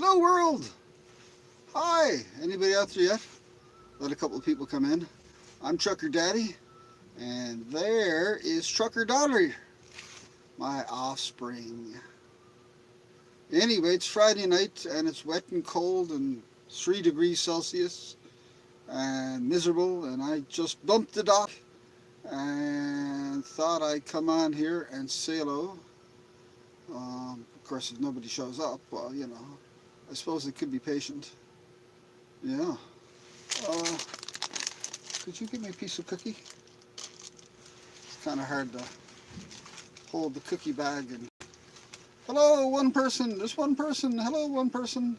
Hello world! Hi! Anybody out there yet? Let a couple of people come in. I'm Trucker Daddy, and there is Trucker Daughter, my offspring. Anyway, it's Friday night, and it's wet and cold and 3 degrees Celsius and miserable, and I just bumped the dock and thought I'd come on here and say hello. Of course, if nobody shows up, well, I suppose they could be patient. Yeah. Uh, could you give me a piece of cookie? It's kind of hard to hold the cookie bag and. Hello, one person. There's one person. Hello, one person.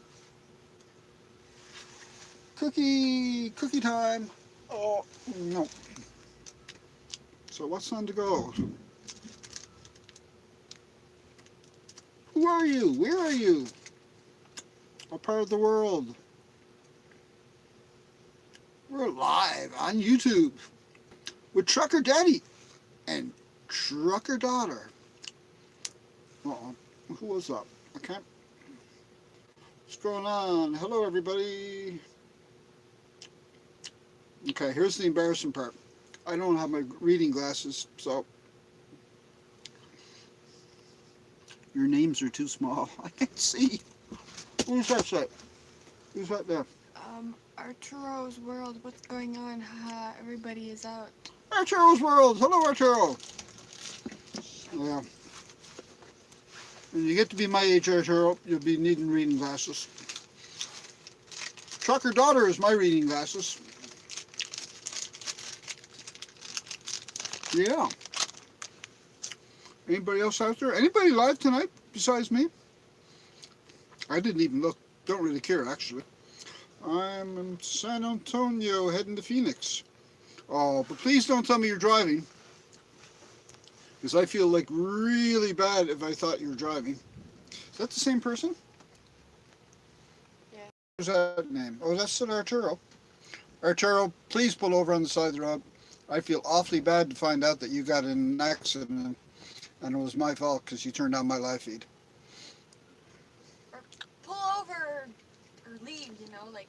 Cookie time. Oh no. So what's on to go? Who are you? Where are you? What part of the world? We're live on YouTube with Trucker Daddy and Trucker Daughter. Uh-oh. Who was that? Okay. What's going on? Hello, everybody. Okay, here's the embarrassing part. I don't have my reading glasses, so your names are too small. I can't see. Who's that say? Who's that there? Arturo's World, what's going on? Everybody is out. Arturo's World. Hello, Arturo. Yeah. When you get to be my age, Arturo, you'll be needing reading glasses. Trucker Daughter is my reading glasses. Yeah. Anybody else out there? Anybody live tonight besides me? I didn't even look. Don't really care, actually. I'm in San Antonio heading to Phoenix. Oh, but please don't tell me you're driving. Because I feel like really bad if I thought you were driving. Is that the same person? Yeah. What's that name? Oh, that's Arturo. Arturo, please pull over on the side of the road. I feel awfully bad to find out that you got in an accident and it was my fault because you turned on my live feed. Or pull over or leave, like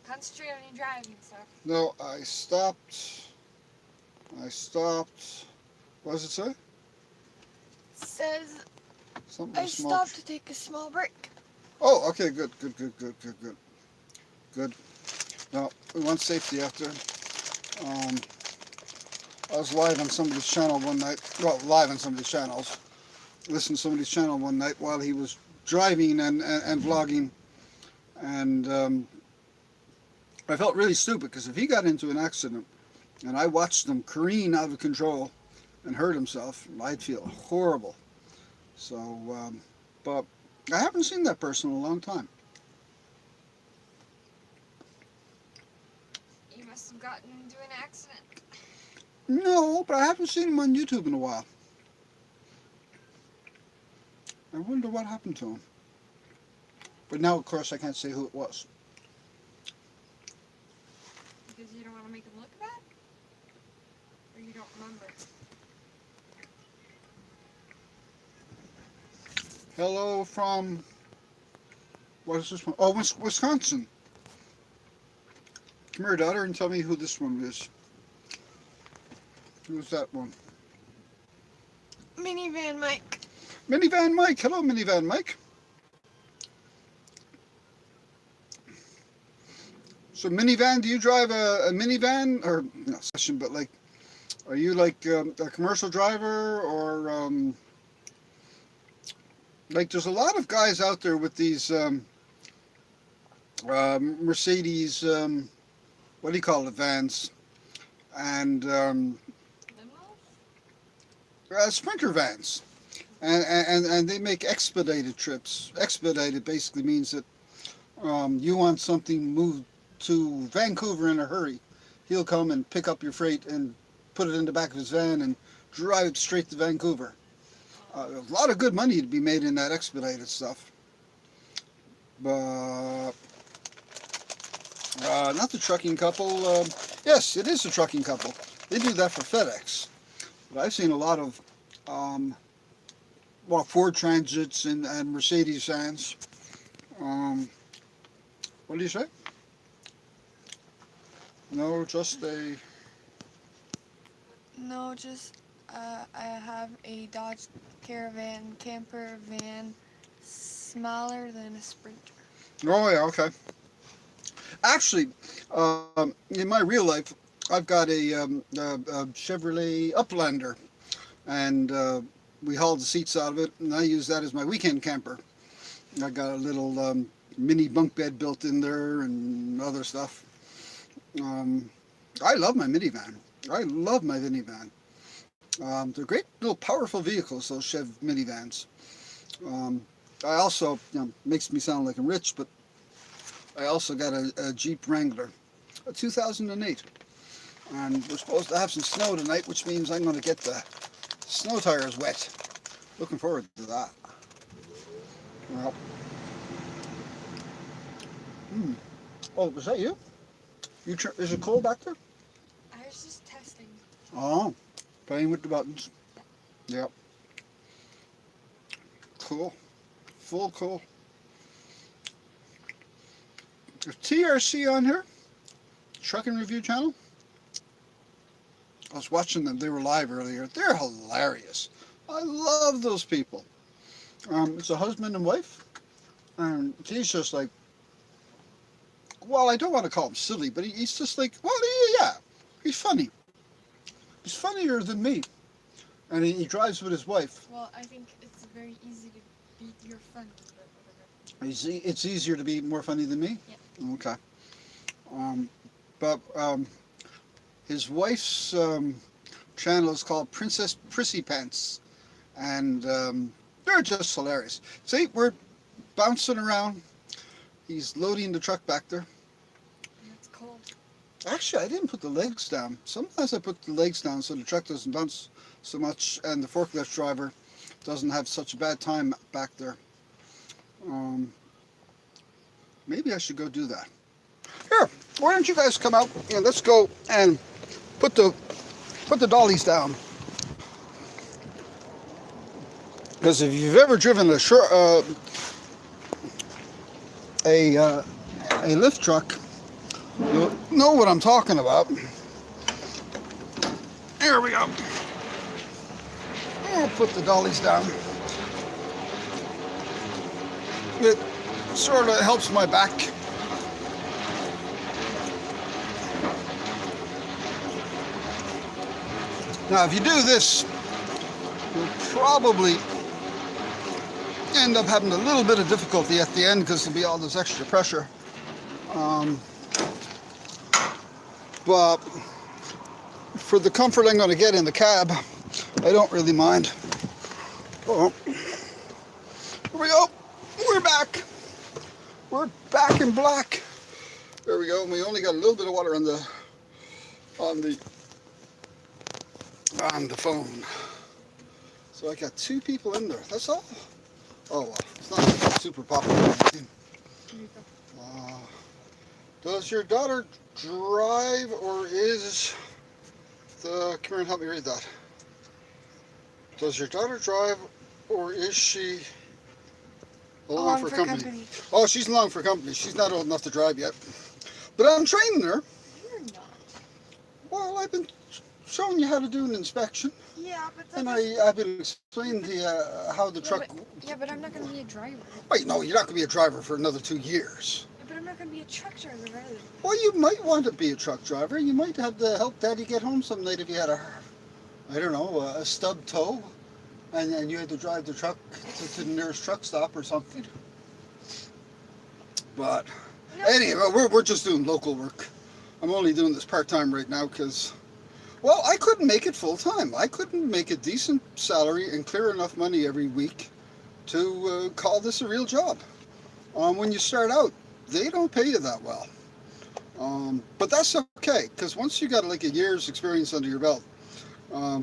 concentrate on your driving stuff. No, I stopped. What does it say? It says, Something I small. stopped to take a small break. Oh, okay, good. No, we want safety out there. I was live on somebody's channel one night. Well, live on somebody's channels. Listened to somebody's channel one night while he was driving and vlogging. And I felt really stupid because if he got into an accident and I watched him careen out of control and hurt himself, I'd feel horrible. So, but I haven't seen that person in a long time. You must have gotten into an accident. No, but I haven't seen him on YouTube in a while. I wonder what happened to him. But now, of course, I can't say who it was. Because you don't want to make him look bad? Or you don't remember? Hello from, what is this one? Oh, Wisconsin. Come here, daughter, and tell me who this one is. Who's that one? Minivan Mike. Minivan Mike. Hello, Minivan Mike. So, minivan, do you drive a minivan? Or, not session, but like, are you like a commercial driver or, like, there's a lot of guys out there with these Mercedes, what do you call it, vans, and Sprinter vans, and they make expedited trips. Expedited basically means that you want something moved to Vancouver in a hurry. He'll come and pick up your freight and put it in the back of his van and drive it straight to Vancouver. A lot of good money to be made in that expedited stuff. But not the trucking couple. Yes, it is a trucking couple. They do that for FedEx. But I've seen a lot of Ford Transits and Mercedes vans. What do you say? No, just a. No, just I have a Dodge Caravan camper van, smaller than a Sprinter. Oh yeah, okay. Actually, in my real life, I've got a Chevrolet Uplander, and we hauled the seats out of it, and I use that as my weekend camper. I got a little mini bunk bed built in there and other stuff. Um, I love my minivan. I love my minivan. They're great little powerful vehicles, those Chev minivans. Um, I also, makes me sound like I'm rich, but I also got a Jeep Wrangler, a 2008. And we're supposed to have some snow tonight, which means I'm going to get the snow tires wet. Looking forward to that. Well, hmm. Oh, was that you? Is it cold back there? I was just testing. Oh, playing with the buttons. Yep. Cool. Full cool. Is TRC on here? Trucking Review Channel? I was watching them. They were live earlier. They're hilarious. I love those people. It's a husband and wife. And he's just like, well, I don't want to call him silly, but he's just like, well, yeah, he's funny. He's funnier than me. And he drives with his wife. Well, I think it's very easy to beat your fun, but whatever. It's easier to be more funny than me? Yeah. Okay. But his wife's channel is called Princess Prissy Pants. And they're just hilarious. See, we're bouncing around. He's loading the truck back there. And it's cold. Actually, I didn't put the legs down. Sometimes I put the legs down so the truck doesn't bounce so much and the forklift driver doesn't have such a bad time back there. Maybe I should go do that. Here, why don't you guys come out and let's go and put the dollies down. Because if you've ever driven a lift truck, you'll know what I'm talking about. There we go. I'll put the dollies down. It sort of helps my back. Now, if you do this, you'll probably end up having a little bit of difficulty at the end because there'll be all this extra pressure. But for the comfort I'm going to get in the cab, I don't really mind. Oh, here we go. We're back. We're back in black. There we go. And we only got a little bit of water on the phone. So I got 2 people in there. That's all. Oh well, it's not super popular or anything. Does your daughter drive or is the... Come here and help me read that. Does your daughter drive or is she along for company? Oh, she's along for company. She's not old enough to drive yet. But I'm training her. You're not. Well, I've been showing you how to do an inspection. Yeah, but And I've been explaining to you how the truck... But I'm not going to be a driver. Wait, no, you're not going to be a driver for another 2 years. Yeah, but I'm not going to be a truck driver either. Well, you might want to be a truck driver. You might have to help Daddy get home some night if you had I don't know, a stub toe. And you had to drive the truck to the nearest truck stop or something. But anyway, we're just doing local work. I'm only doing this part-time right now because... Well, I couldn't make it full-time. I couldn't make a decent salary and clear enough money every week to call this a real job. When you start out, they don't pay you that well. But that's okay, because once you got like a year's experience under your belt,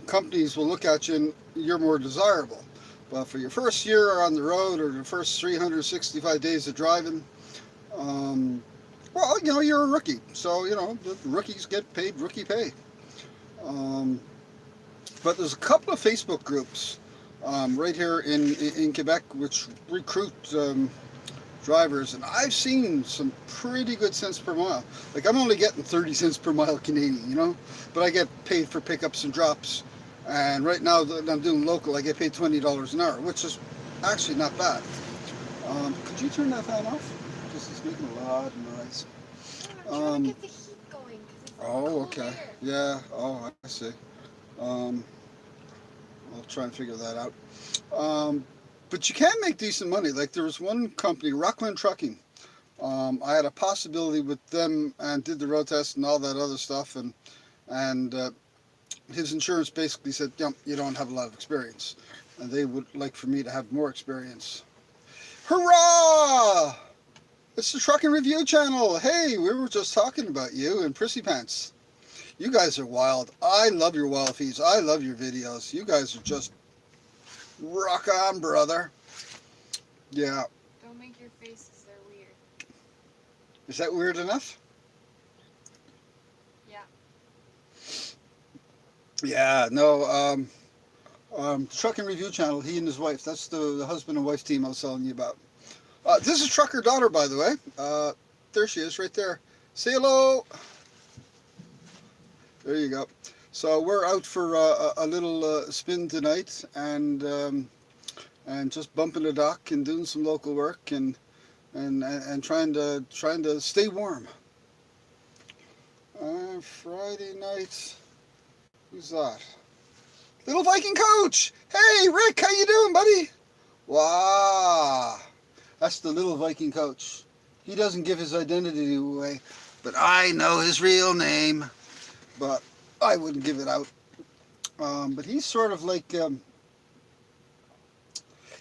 companies will look at you and you're more desirable. But for your first year on the road or the first 365 days of driving, well, you're a rookie. So, the rookies get paid rookie pay. But there's a couple of Facebook groups right here in Quebec which recruit drivers, and I've seen some pretty good cents per mile. Like I'm only getting 30 cents per mile Canadian, you know, but I get paid for pickups and drops. And right now that I'm doing local, I get paid $20 an hour, which is actually not bad. Could you turn that fan off? Just it's making a lot of noise. I'm trying to Um, get the heat going because it's oh, cold okay. air. Yeah. Oh, I see. Um, I'll try and figure that out. Um, but you can make decent money. Like there was one company, Rockland Trucking. I had a possibility with them and did the road test and all that other stuff, and his insurance basically said, "Yep, you don't have a lot of experience," and they would like for me to have more experience. Hurrah! It's the Trucking Review Channel. Hey, we were just talking about you and Prissy Pants. You guys are wild. I love your wild feeds. I love your videos. You guys are just rock on, brother. Yeah. Don't make your faces, they're weird. Is that weird enough? Yeah. Yeah, no, Trucking Review Channel, he and his wife, that's the husband and wife team I was telling you about. This is Trucker Daughter, by the way. There she is, right there. Say hello. There you go. So we're out for a little spin tonight, and just bumping the dock and doing some local work and trying to stay warm. Friday night. Who's that? Little Viking Coach. Hey, Rick, how you doing, buddy? Wow. That's the Little Viking Coach. He doesn't give his identity away, but I know his real name. But I wouldn't give it out. But he's sort of like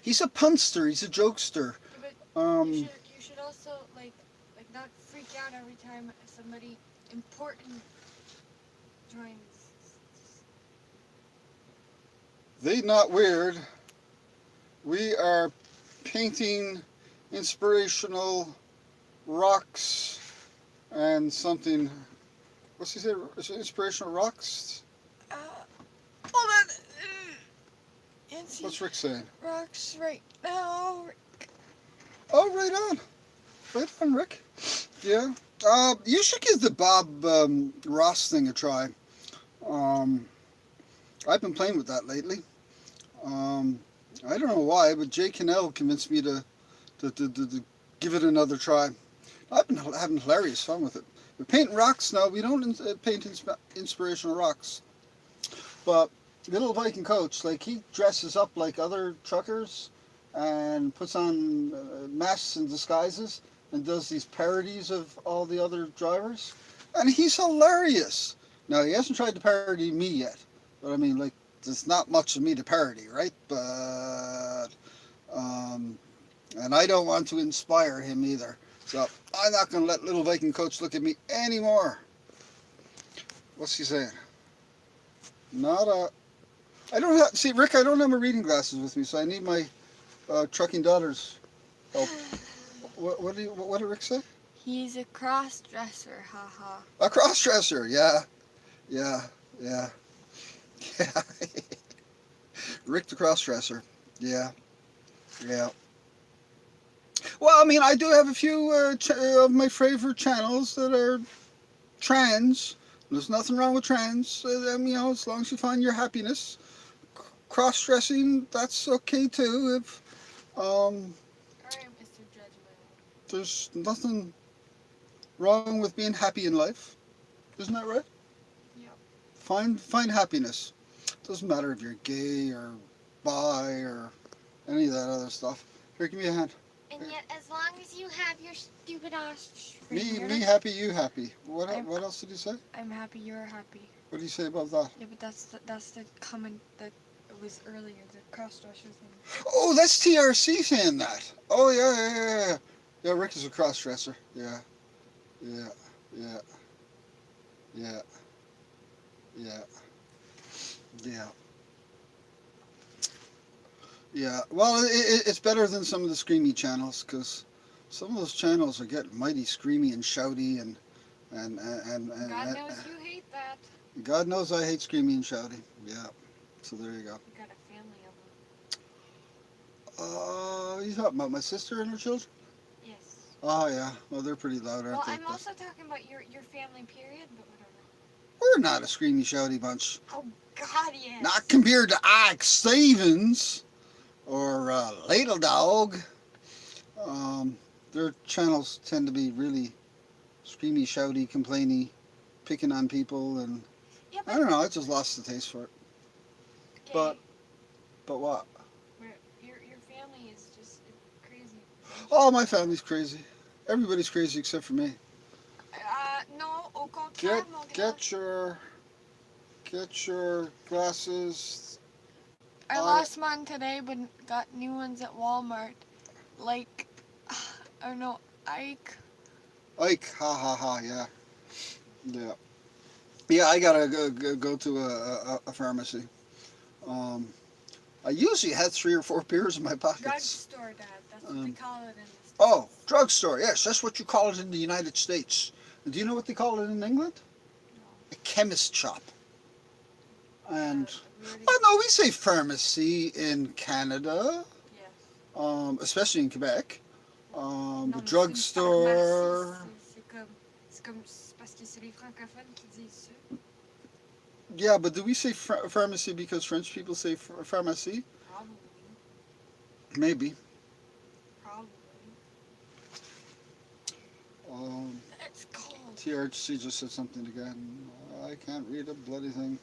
he's a punster. He's a jokester. Yeah, but Um, you should also like not freak out every time somebody important joins. they not weird. We are painting inspirational rocks and something. What's he say? Inspirational rocks? Hold on. Nancy. What's Rick saying? Rocks right now. Oh, right on. Right on, Rick. Yeah. You should give the Bob Ross thing a try. I've been playing with that lately. I don't know why, but Jay Cannell convinced me to give it another try. I've been having hilarious fun with it. We're painting rocks now. We don't paint inspirational rocks. But Little Viking Coach, like he dresses up like other truckers and puts on masks and disguises and does these parodies of all the other drivers. And he's hilarious. Now, he hasn't tried to parody me yet. But I mean, like, there's not much of me to parody, right? But, and I don't want to inspire him either. So I'm not going to let Little Viking Coach look at me anymore. What's he saying? I don't have, see, Rick, I don't have my reading glasses with me, so I need my trucking daughter's help. What did Rick say? He's a cross-dresser, haha. A cross-dresser, yeah. Yeah. Rick the cross-dresser, yeah. Well, I mean, I do have a few of my favorite channels that are trans. There's nothing wrong with trans. As long as you find your happiness. Cross-dressing, that's okay too. If Alright, Mr. Judgment. there's nothing wrong with being happy in life, isn't that right? Yep. Find happiness. Doesn't matter if you're gay or bi or any of that other stuff. Here, give me a hand. And yet, as long as you have your stupid ass. Me happy, you happy. What else did he say? I'm happy, you're happy. What did he say about that? Yeah, but that's the comment that was earlier, the cross-dresser thing. Oh, that's TRC saying that. Oh, yeah. Yeah, Rick is a cross-dresser. Yeah. Well, it's better than some of the screamy channels, because some of those channels are getting mighty screamy and shouty and God knows you hate that. God knows I hate screamy and shouty. Yeah. So there you go. You got a family of them. You talking about my sister and her children? Yes. Oh yeah, well they're pretty loud, aren't Well, they? I'm also talking about your family period, but whatever. We're not a screamy shouty bunch. Oh God, yes. Not compared to Ike Stevens or Ladle Dog. Their channels tend to be really screamy, shouty, complainy, picking on people, and Yeah, I don't know. I just lost the taste for it. okay. But what? Your family is just crazy. Oh, my family's crazy. Everybody's crazy except for me. Non, au contraire, mon grand. Get your glasses. I lost mine today, but got new ones at Walmart. Like, I don't know, Ike. Ike, ha ha ha, yeah, yeah, yeah. I gotta go to a pharmacy. Um, I usually had 3 or 4 beers in my pockets. Drugstore, Dad. That's what they call it in the States. Oh, drugstore. Yes, that's what you call it in the United States. Do you know what they call it in England? No. A chemist shop. And Really? oh no, we say pharmacy in Canada, Yes. especially in Quebec. Non, mais Drugstore. C'est comme c'est parce que c'est les francophones qui disent ça. Yeah, but do we say pharmacy because French people say pharmacie? Probably. Maybe. Probably. It's cold. TRC just said something again. I can't read a bloody thing.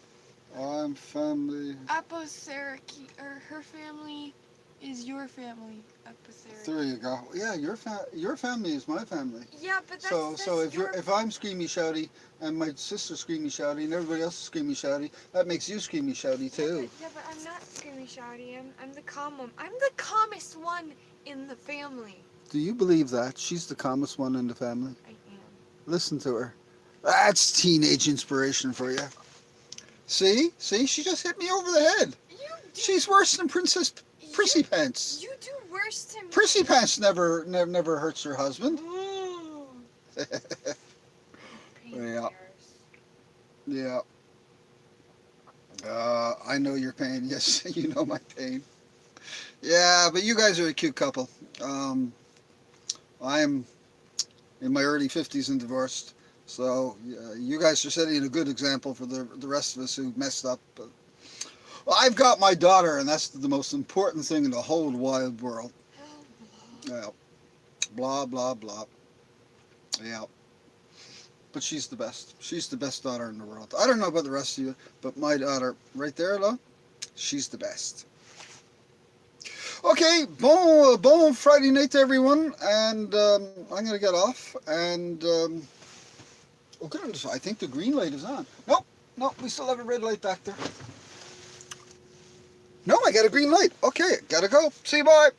I'm family. Apothecary, or her family is your family. Apothecary. There you go. Yeah, your family is my family. Yeah, but that's So if I'm screamy shouty and my sister's screamy shouty and everybody else is screamy shouty, that makes you screamy shouty too. Yeah, but I'm not screamy shouty. I'm the calm one. I'm the calmest one in the family. Do you believe that? She's the calmest one in the family. I am. Listen to her. That's teenage inspiration for you. See? She just hit me over the head. She's worse than Princess Prissy Pants. You do worse to me. Prissy Pants never hurts her husband. Yeah. Yeah. I know your pain. Yes, you know my pain. Yeah, but you guys are a cute couple. I'm in my early 50s and divorced. So you guys are setting a good example for the rest of us who messed up. But, well, I've got my daughter, and that's the most important thing in the whole wide world. Yeah. Blah, blah, blah. Yeah. But she's the best. She's the best daughter in the world. I don't know about the rest of you, but my daughter right there, though, she's the best. Okay, bon Friday night to everyone, and I'm going to get off, and oh goodness, I think the green light is on. Nope, we still have a red light back there. No, I got a green light. Okay, gotta go. See you, bye.